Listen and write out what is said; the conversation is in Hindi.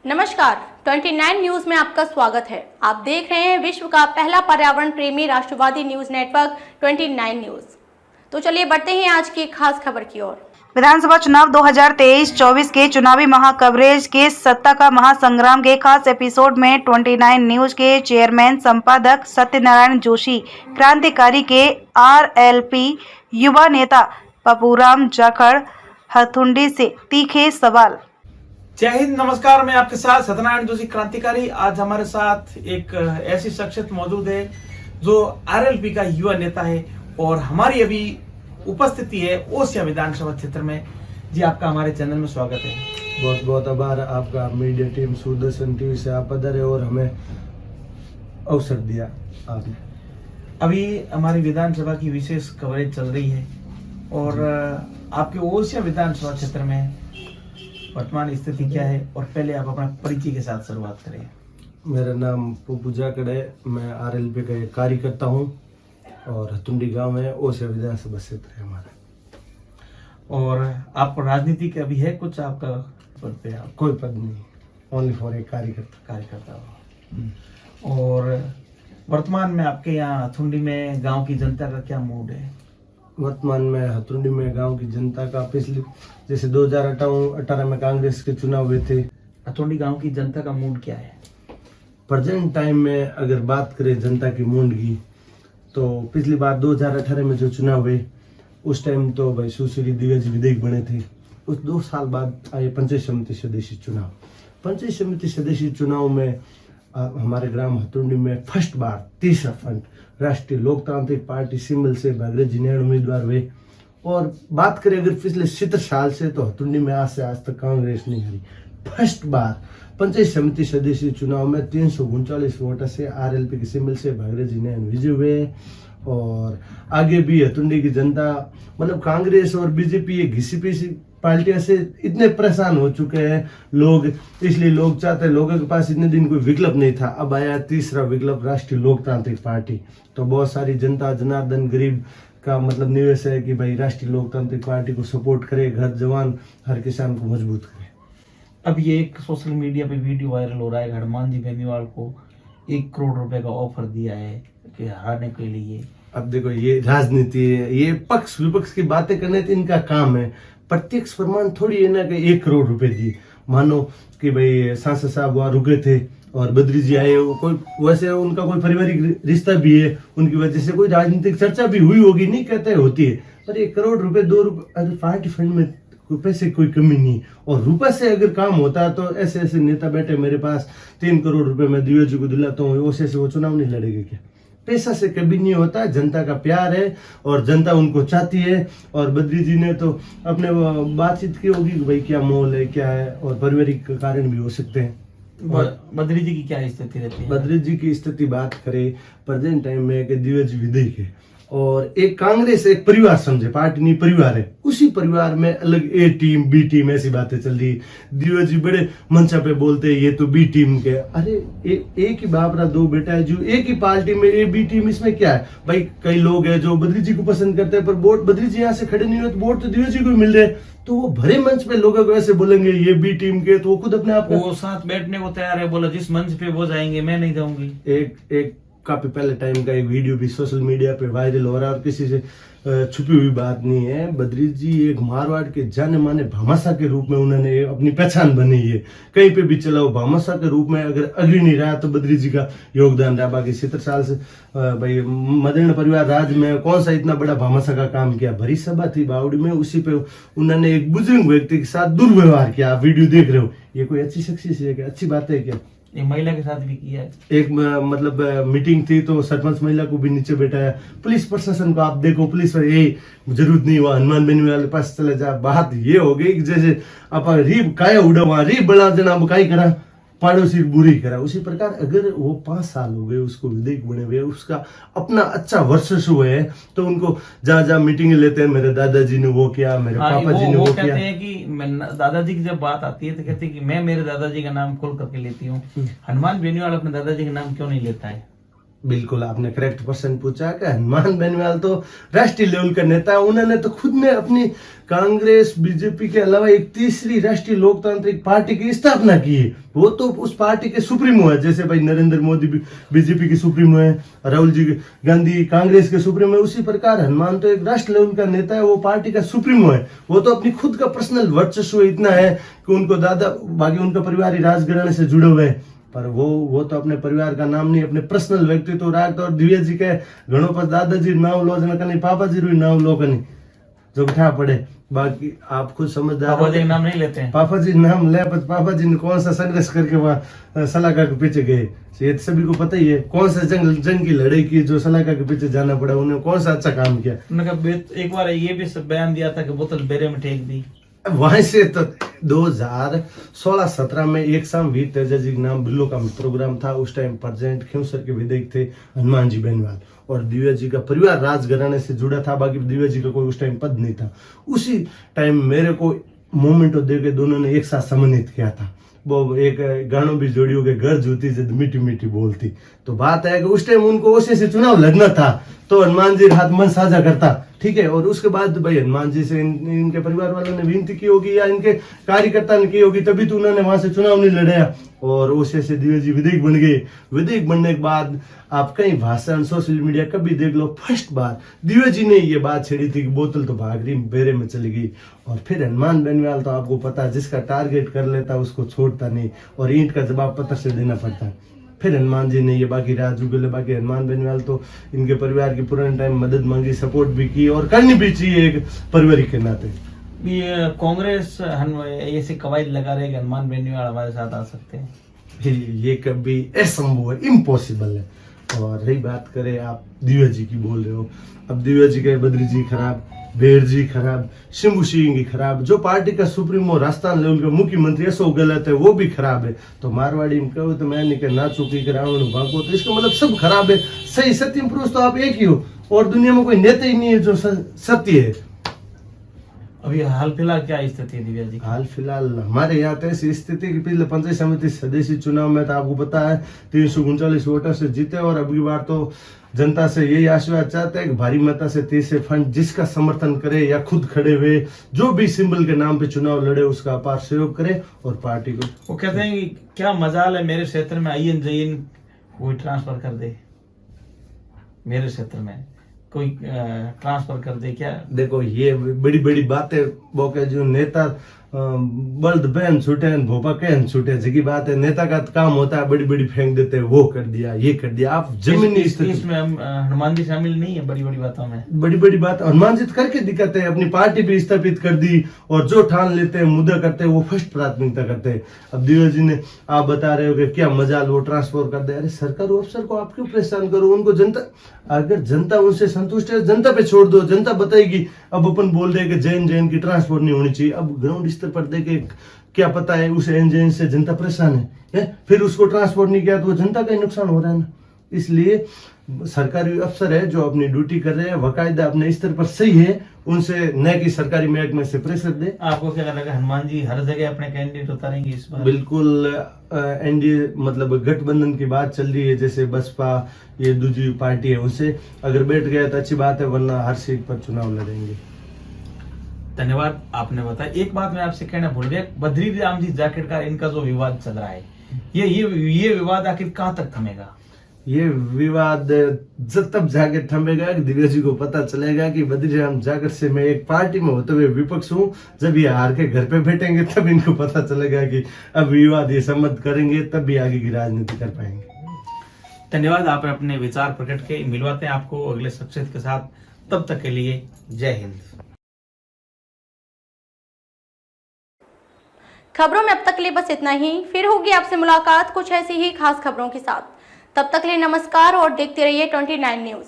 नमस्कार, 29 न्यूज में आपका स्वागत है। आप देख रहे हैं विश्व का पहला पर्यावरण प्रेमी राष्ट्रवादी न्यूज नेटवर्क 29 न्यूज। तो चलिए बढ़ते हैं आज की खास खबर की ओर। विधानसभा चुनाव 2023-24 के चुनावी महाकवरेज के सत्ता का महासंग्राम के खास एपिसोड में 29 न्यूज के चेयरमैन संपादक सत्यनारायण जोशी, क्रांतिकारी के आरएलपी युवा नेता पप्पूराम जाखड़ हथुंडी से तीखे सवाल। जय हिंद, नमस्कार। मैं आपके साथ सत्यनारायण जोशी, क्रांतिकारी। आज हमारे साथ एक ऐसी शख्सियत मौजूद है जो आरएलपी का युवा नेता है और हमारी अभी उपस्थिति है ओसिया विधानसभा क्षेत्र में। जी, आपका हमारे चैनल में स्वागत है। बहुत बहुत आभार आपका। मीडिया टीम सूरदर्शन टीवी से आप पधारे और हमें अवसर दिया आपने। अभी हमारी विधानसभा की विशेष कवरेज चल रही है और आपके ओसिया विधानसभा क्षेत्र में वर्तमान स्थिति क्या है, और पहले आप अपना परिचय के साथ शुरुआत करें। मेरा नाम पप्पू जाखड़ है। मैं आरएलपी का एक कार्यकर्ता हूँ और हथुंडी गांव है, ओसिया विधानसभा क्षेत्र है हमारा। और आपको राजनीति का अभी है कुछ आपका पद पे? आप कोई पद नहीं, ओनली फॉर एक कार्यकर्ता हो। और वर्तमान में आपके यहाँ हथुंडी में गांव की जनता का क्या मूड है? वर्तमान में हथुंडी में गांव की जनता का पिछले जैसे 2018 में कांग्रेस के चुनाव हुए थे, हथुंडी गांव की जनता का मूड क्या है? प्रेजेंट टाइम में अगर बात करें जनता की मूड की, तो पिछली बार 2018 में जो चुनाव हुए उस टाइम तो भाई सुश्री दिग्गज विधायक बने थे। उस 2 साल बाद आए पंचायत समिति सदस्य चुनाव। पंचायत समिति सदस्य चुनाव में हमारे ग्राम हथुंडी में फर्स्ट बार तीसरा फंड राष्ट्रीय लोकतांत्रिक पार्टी सिंबल से भागीरथ जी नैयण उम्मीदवार हुए। और बात करें अगर पिछले 70 साल से, तो हथुंडी में आज से आज तक कांग्रेस नहीं हारी। फर्स्ट बार पंचायत समिति सदस्य चुनाव में 339 वोट से आरएलपी के सिंबल से भागीरथ जी नैयण विजय हुए। और आगे भी हथुंडी की जनता मतलब कांग्रेस और बीजेपी ये घिसी पिसी पार्टियां से इतने परेशान हो चुके हैं लोग, इसलिए लोग चाहते हैं, लोगों के पास इतने दिन कोई विकल्प नहीं था, अब आया तीसरा विकल्प राष्ट्रीय लोकतांत्रिक पार्टी। तो बहुत सारी जनता जनार्दन गरीब का मतलब निवेश है कि भाई राष्ट्रीय लोकतांत्रिक पार्टी को सपोर्ट करे, घर जवान हर किसान को मजबूत करे। अब ये एक सोशल मीडिया पे वीडियो वायरल हो रहा है, हनुमान जी बेनीवाल को 1 करोड़ रुपए का ऑफर दिया है कि हराने के लिए। अब देखो, ये राजनीति है, ये पक्ष विपक्ष की बातें करने तो इनका काम है। प्रत्यक्ष प्रमाण थोड़ी है ना कि 1 करोड़ रुपए दिए। मानो कि भाई सांसद साहब वहां रुके थे और बद्री जी आए, कोई वैसे उनका कोई पारिवारिक रिश्ता भी है, उनकी वजह से कोई राजनीतिक चर्चा भी हुई होगी, नहीं कहते होती है। पर 1 करोड़ रुपए 2 रुपए, अगर पार्टी फंड में पैसे कोई कमी नहीं, और रुपए से अगर काम होता है तो ऐसे ऐसे नेता बैठे मेरे पास 3 करोड़ रुपए मैं दिव्य जी को दिलाता हूँ, वैसे से वो चुनाव नहीं लड़ेगा क्या? पैसा से कभी नहीं होता, जनता का प्यार है और जनता उनको चाहती है। और बद्री जी ने तो अपने बातचीत की होगी कि भाई क्या मोल है, क्या है, और पारिवारिक कारण भी हो सकते हैं। बद्री जी की क्या स्थिति रहती है? बद्री जी की स्थिति बात करें प्रेजेंट टाइम में कि दिव्य जी विधायक है और एक कांग्रेस एक परिवार समझे, पार्टी नहीं परिवार है, उसी परिवार में अलग ए टीम बी टीम ऐसी बातें चल रही। दिव्य जी बड़े मंचा पे बोलते हैं ये तो बी टीम के। अरे एक ही बाप रा 2 बेटा है, जो एक ही पार्टी में ए बी टीम, इसमें क्या है भाई? कई लोग हैं जो बद्री जी को पसंद करते हैं, पर वोट बद्री जी यहाँ से खड़े नहीं हुए तो वोट तो दिव्य जी को मिल रहे, तो वो भरे मंच पे लोगों को ऐसे बोलेंगे ये बी टीम के, तो वो खुद अपने आप वो साथ बैठने को तैयार है, बोला जिस मंच पे वो जाएंगे मैं नहीं जाऊंगी। एक काफी पहले टाइम का एक वीडियो भी सोशल मीडिया पे वायरल हो रहा है और किसी से छुपी हुई बात नहीं है। बद्री जी एक मारवाड़ के जाने माने भामाशाह के रूप में उन्होंने अपनी पहचान बनाई है, कहीं पे भी चला वो भामाशाह के रूप में अगर अग्रणी रहा तो बद्री जी का योगदान रहा। बाकी 70 साल से भाई मदन परिवार राज में कौन सा इतना बड़ा भामाशाह का काम किया? भरी सभा थी बावड़ी में, उसी पे उन्होंने एक बुजुर्ग व्यक्ति के साथ दुर्व्यवहार किया। आप वीडियो देख रहे हो, ये कोई अच्छी शख्सियत है क्या? अच्छी बात है क्या? एक महिला के साथ भी किया है। एक मतलब मीटिंग थी तो सरपंच महिला को भी नीचे बैठाया। पुलिस प्रशासन को आप देखो, पुलिस पर ये जरूरत नहीं हुआ हनुमान बेनीवाल के पास चले जा। बात ये हो गई कि जैसे आप रीब काया उड़ा वहां रीब बड़ा जना काई करा पड़ोसी बुरी करा, उसी प्रकार अगर वो 5 साल हो गए उसको विधायक बने हुए, उसका अपना अच्छा वर्चस्व है, तो उनको जहाँ मीटिंग लेते हैं, मेरे दादाजी ने वो किया, मेरे पापा जी ने वो किया। कहते हैं कि दादाजी की जब बात आती है तो कहते हैं कि मैं मेरे दादाजी का नाम खोल करके लेती हूँ। हनुमान बेनीवाल अपने दादाजी का नाम क्यों नहीं लेता है? बिल्कुल आपने करेक्ट पर्सन पूछा कि हनुमान बेनीवाल तो राष्ट्रीय लेवल का नेता है। उन्होंने तो खुद ने अपनी कांग्रेस बीजेपी के अलावा एक तीसरी राष्ट्रीय लोकतांत्रिक पार्टी की स्थापना की है। वो तो उस पार्टी के सुप्रीमो है, जैसे भाई नरेंद्र मोदी बीजेपी के सुप्रीमो है, राहुल जी गांधी कांग्रेस के सुप्रीमो है, उसी प्रकार हनुमान तो एक राष्ट्र लेवल का नेता है, वो पार्टी का सुप्रीमो है। वो तो अपनी खुद का पर्सनल वर्चस्व इतना है कि उनको दादा बाकी उनका परिवार ही राजघराने से जुड़े हुए हैं, पर वो तो अपने परिवार का नाम नहीं, अपने पर्सनल व्यक्तित्व राखता। और दिव्या जी के घणों पर दादाजी नाम लो जना नहीं, पापा जी रू नाम लो कनी जो बिठा पड़े। बाकी आप खुद समझदार पापा जी नाम नहीं लेते हैं। पापा जी नाम ले, पर पापा जी ने कौन सा संघर्ष करके वहां सलाका के पीछे गए, ये तो सभी को पता ही है। कौन सा जंग की लड़ाई की जो सलाका के पीछे जाना पड़ा, उन्हें कौन सा अच्छा काम किया। उन्होंने एक बार ये भी बयान दिया था कि बोतल बेरे में फेंक दी। वहां से तो 2016-17 में एक शाम वीर तेजा जी के नाम बिल्लो का प्रोग्राम था। उस टाइम प्रेसिडेंट खेमसर के विधायक थे हनुमान जी बेनीवाल, और दिव्या जी का परिवार राजघराने से जुड़ा था। बाकी दिव्या जी का कोई उस टाइम पद नहीं था। उसी टाइम मेरे को मोमेंटो दे के दोनों ने एक साथ सम्मानित किया था। वो एक गानों भी जोड़ियों के घर जूती जद मीठी मीठी बोलती। तो बात है कि उस टाइम उनको ओसे से चुनाव लड़ना था, तो हनुमान जी हाथ मन साझा करता, ठीक है। और उसके बाद भाई हनुमान जी से इनके परिवार वालों ने विनती की होगी या इनके कार्यकर्ता ने की होगी, तभी तो उन्होंने वहां से चुनाव नहीं लड़ाया और ओसे से दिव्या जी विधायक बन गए। विधायक बनने के बाद आप कई भाषण सोशल मीडिया कभी देख लो, फर्स्ट बार दिव्या जी ने ये बात छेड़ी थी कि बोतल तो भाग रही बेरे में चली गई। और फिर हनुमान बेनीवाल तो आपको पता है, जिसका टारगेट कर लेता उसको छोड़ता नहीं, और ईंट का जवाब पत्थर से देना पड़ता है। फिर हनुमान जी ने ये बाकी राजू के लिए बाकी हनुमान बेनीवाल तो इनके परिवार की पुराने टाइम मदद मांगी, सपोर्ट भी की और करनी भी चाहिए एक पारिवारिक के नाते। ये कांग्रेस ऐसी कवायद लगा रहे कि हनुमान बेनीवाल हमारे साथ आ सकते हैं, ये कभी असंभव है, इम्पॉसिबल है। और रही बात करें आप दिव्या जी की बोल रहे हो, अब दिव्या जी का बद्री जी खराब, बेर जी खराब, शिंबू सिंह खराब, जो पार्टी का सुप्रीमो राजस्थान लेवल का मुख्यमंत्री अशोक गहलोत है वो भी खराब है। तो मारवाड़ी में कहो तो मैं नहीं कह नाचो की रावण भागो, तो इसका मतलब सब खराब है। सही सत्य पुरुष तो आप एक ही हो, और दुनिया में कोई नेता ही नहीं है जो सत्य है। अभी हाल फिलहाल क्या स्थिति है दिव्या जी? हाल फिलहाल हमारे यहाँ तो ऐसी स्थिति की पिछले पंचायत समिति सदस्य चुनाव में तो आपको पता है 339 वोटों से जीते, और अगली बार तो जनता से यही आशीर्वाद चाहते हैं कि भारी मता से 30 फंड जिसका समर्थन करे या खुद खड़े हुए जो भी सिंबल के नाम पे चुनाव लड़े उसका अपार सहयोग करे और पार्टी को। वो कहते हैं कि क्या मजाल है मेरे क्षेत्र में आईएन जईन कोई ट्रांसफर कर दे, मेरे क्षेत्र में कोई ट्रांसफर कर दे क्या? देखो ये बड़ी बड़ी बातें वो के जो नेता बल्द बहन छूटे भोपा कहन छूटे, जगी बात है। नेता का काम होता है बड़ी बड़ी फेंक देते हैं, वो कर दिया ये कर दिया। आप जमीनी स्थिति इसमें हनुमान जी शामिल नहीं है बड़ी बड़ी बातों में। बड़ी बड़ी बात हनुमान जी करके दिखाते हैं, अपनी पार्टी भी स्थापित कर दी, और जो ठान लेते हैं मुद्दा करते हैं वो फर्स्ट प्राथमिकता करते हैं। अब दिव्या जी ने आप बता रहे हो कि क्या मजाल वो ट्रांसफर कर दे, अरे सरकारी अफसर को आप क्यों परेशान करो, उनको जनता अगर जनता उनसे संतुष्ट है जनता पे छोड़ दो, जनता बताएगी। अब अपन बोल रहे कि जैन की ट्रांसफर नहीं होनी चाहिए, अब ग्राउंड स्तर पर देखे क्या पता है उस एन से जनता परेशान है, फिर उसको ट्रांसपोर्ट नहीं किया तो जनता का ही नुकसान हो रहा है ना। इसलिए सरकारी अफसर है जो अपनी ड्यूटी कर रहे हैं बाकायदा अपने स्तर पर सही है, उनसे न कि सरकारी महकमे से प्रेशर दे। आपको क्या लगा हनुमान जी हर जगह अपने कैंडिडेट उतारेंगे इस बार? बिल्कुल एनडीए मतलब गठबंधन की बात चल रही है, जैसे बसपा ये दूसरी पार्टी है, उनसे अगर बैठ गया तो अच्छी बात है, वरना हर सीट पर चुनाव लड़ेंगे। धन्यवाद, आपने बताया। एक बात मैं आपसे कहना भूल गया, बद्री राम जी जैकेट का इनका जो विवाद चल रहा है, ये विवाद आखिर कहाँ तक थमेगा? ये विवाद जब तक जाके थमेगा कि दिव्या जी को पता चलेगा कि बद्रीराम जाकर से मैं एक पार्टी में होते हुए विपक्ष हूँ। जब ये हार के घर पे बैठेंगे तब इनको पता चलेगा कि अब विवाद ये सम्मत करेंगे, तब भी आगे की राजनीति कर पाएंगे। धन्यवाद, आप अपने विचार प्रकट के। मिलवाते हैं आपको अगले शख्सियत के साथ, तब तक के लिए जय हिंद। खबरों में अब तक के लिए बस इतना ही, फिर होगी आपसे मुलाकात कुछ ऐसी ही खास खबरों के साथ। तब तक के लिए नमस्कार और देखते रहिए 29 न्यूज़।